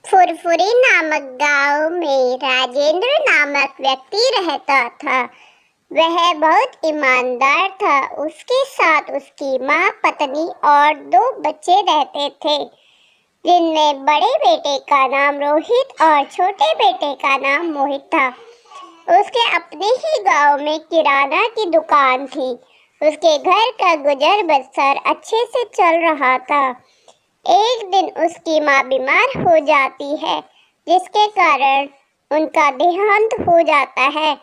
फुरफुरी नामक गांव में राजेंद्र नामक व्यक्ति रहता था। वह बहुत ईमानदार था। उसके साथ उसकी माँ, पत्नी और 2 बच्चे रहते थे, जिनमें बड़े बेटे का नाम रोहित और छोटे बेटे का नाम मोहित था। उसके अपने ही गांव में किराना की दुकान थी। उसके घर का गुजर बसर अच्छे से चल रहा था। एक दिन उसकी माँ बीमार हो जाती है, जिसके कारण उनका देहांत हो जाता है।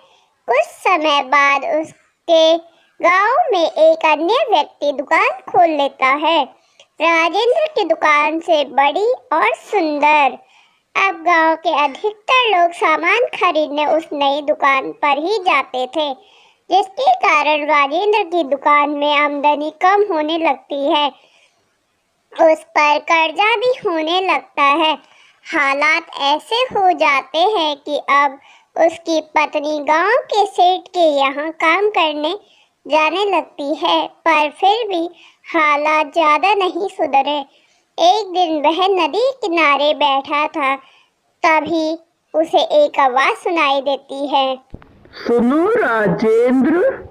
कुछ समय बाद उसके गांव में एक अन्य व्यक्ति दुकान खोल लेता है, राजेंद्र की दुकान से बड़ी और सुंदर। अब गांव के अधिकतर लोग सामान खरीदने उस नई दुकान पर ही जाते थे, जिसके कारण राजेंद्र की दुकान में आमदनी कम होने लगती है। उस पर कर्जा भी होने लगता है। हालात ऐसे हो जाते हैं कि अब उसकी पत्नी गांव के सेठ के यहाँ काम करने जाने लगती है, पर फिर भी हालात ज़्यादा नहीं सुधरे। एक दिन वह नदी किनारे बैठा था, तभी उसे एक आवाज़ सुनाई देती है। सुनो राजेंद्र।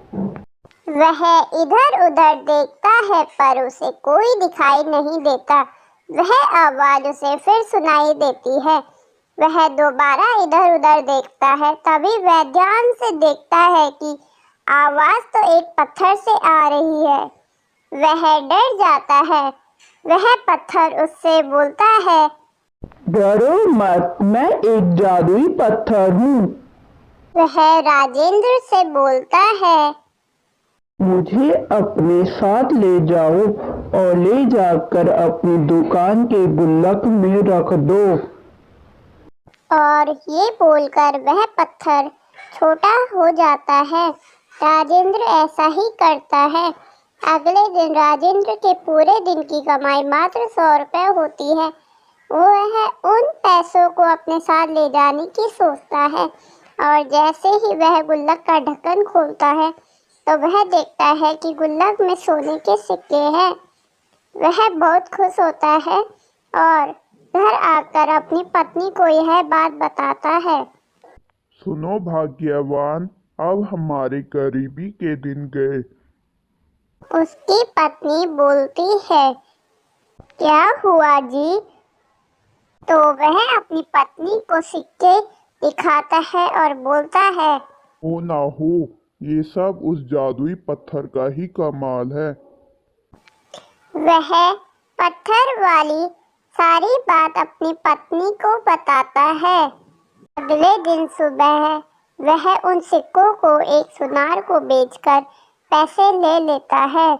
वह इधर-उधर देखता है, पर उसे कोई दिखाई नहीं देता। वह आवाज़ उसे फिर सुनाई देती है। वह दोबारा इधर-उधर देखता है, तभी वह ध्यान से देखता है कि आवाज़ तो एक पत्थर से आ रही है। वह डर जाता है। वह पत्थर उससे बोलता है, डरो मत, मैं एक जादुई पत्थर हूँ। वह राजेंद्र से बोलता है, मुझे अपने साथ ले जाओ और ले जाकर अपनी दुकान के गुल्लक में रख दो। और ये बोलकर वह पत्थर छोटा हो जाता है। राजेंद्र ऐसा ही करता है। अगले दिन राजेंद्र के पूरे दिन की कमाई मात्र 100 रुपये होती है। वह उन पैसों को अपने साथ ले जाने की सोचता है, और जैसे ही वह गुल्लक का ढक्कन खोलता है, तो वह देखता है कि गुल्लक में सोने के सिक्के हैं। वह बहुत खुश होता है और घर आकर अपनी पत्नी को यह बात बताता है। सुनो भाग्यवान, अब हमारे गरीबी के दिन गए। उसकी पत्नी बोलती है, क्या हुआ जी? तो वह अपनी पत्नी को सिक्के दिखाता है और बोलता है, हो ना हो, ये सब उस जादुई पत्थर का ही कमाल है। वह पत्थर वाली सारी बात अपनी पत्नी को बताता है। अगले दिन सुबह वह उन सिक्कों को एक सुनार को बेचकर पैसे ले लेता है।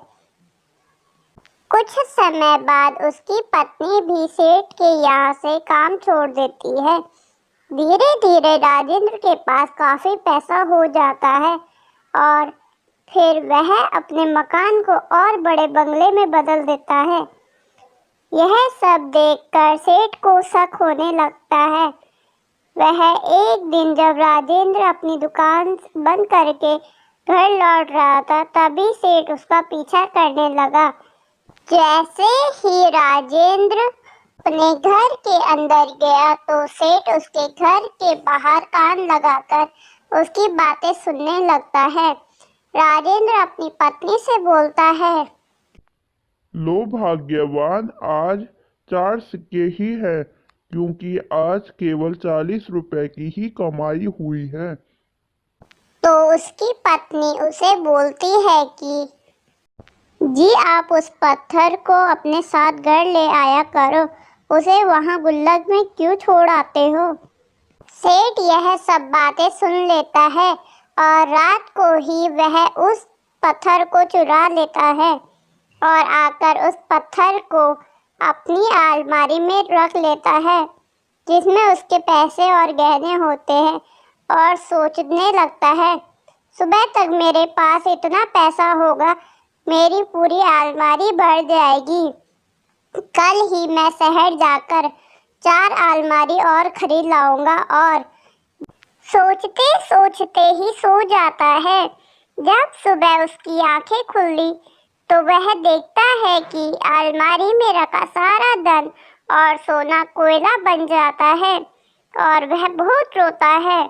कुछ समय बाद उसकी पत्नी भी सेठ के यहाँ से काम छोड़ देती है। धीरे धीरे राजेंद्र के पास काफी पैसा हो जाता है, और फिर वह अपने मकान को और बड़े बंगले में बदल देता है। यह सब देखकर सेठ को शक होने लगता है। वह एक दिन जब राजेंद्र अपनी दुकान बंद करके घर लौट रहा था, तभी सेठ उसका पीछा करने लगा। जैसे ही राजेंद्र अपने घर के अंदर गया, तो सेठ उसके घर के बाहर कान लगाकर उसकी बातें सुनने लगता है। राजेंद्र अपनी पत्नी से बोलता है, लो भाग्यवान, आज 4 सिक्के ही है, क्योंकि आज केवल 40 रुपए की ही कमाई हुई है। तो उसकी पत्नी उसे बोलती है कि जी, आप उस पत्थर को अपने साथ घर ले आया करो, उसे वहाँ गुल्लक में क्यों छोड़ आते हो? सेठ यह सब बातें सुन लेता है, और रात को ही वह उस पत्थर को चुरा लेता है और आकर उस पत्थर को अपनी अलमारी में रख लेता है, जिसमें उसके पैसे और गहने होते हैं, और सोचने लगता है, सुबह तक मेरे पास इतना पैसा होगा, मेरी पूरी अलमारी भर जाएगी। कल ही मैं शहर जाकर 4 अलमारी और खरीद लाऊंगा। और सोचते सोचते ही सो जाता है। जब सुबह उसकी आंखें खुली, तो वह देखता है कि अलमारी में रखा सारा धन और सोना कोयला बन जाता है और वह बहुत रोता है।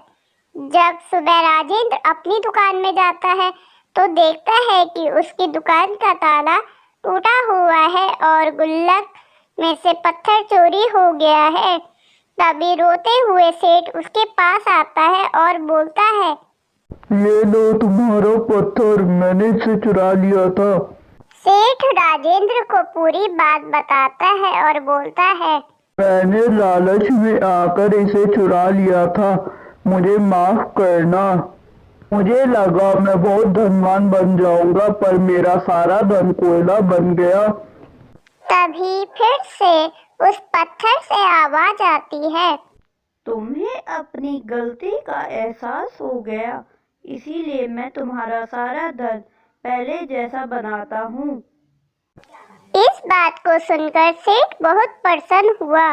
जब सुबह राजेंद्र अपनी दुकान में जाता है तो देखता है कि उसकी दुकान का ताला टूटा हुआ है और गुल्लक में से पत्थर चोरी हो गया है। तभी रोते हुए सेठ उसके पास आता है और बोलता है, ये लो तुम्हारा पत्थर, मैंने इसे चुरा लिया था। सेठ राजेंद्र को पूरी बात बताता है और बोलता है, मैंने लालच में आकर इसे चुरा लिया था, मुझे माफ करना। मुझे लगा मैं बहुत धनवान बन जाऊंगा, पर मेरा सारा धन कोयला बन गया। तभी फिर से उस पत्थर से आवाज आती है, तुम्हें अपनी गलती का एहसास हो गया, इसीलिए मैं तुम्हारा सारा धन पहले जैसा बनाता हूँ। इस बात को सुनकर सेठ बहुत प्रसन्न हुआ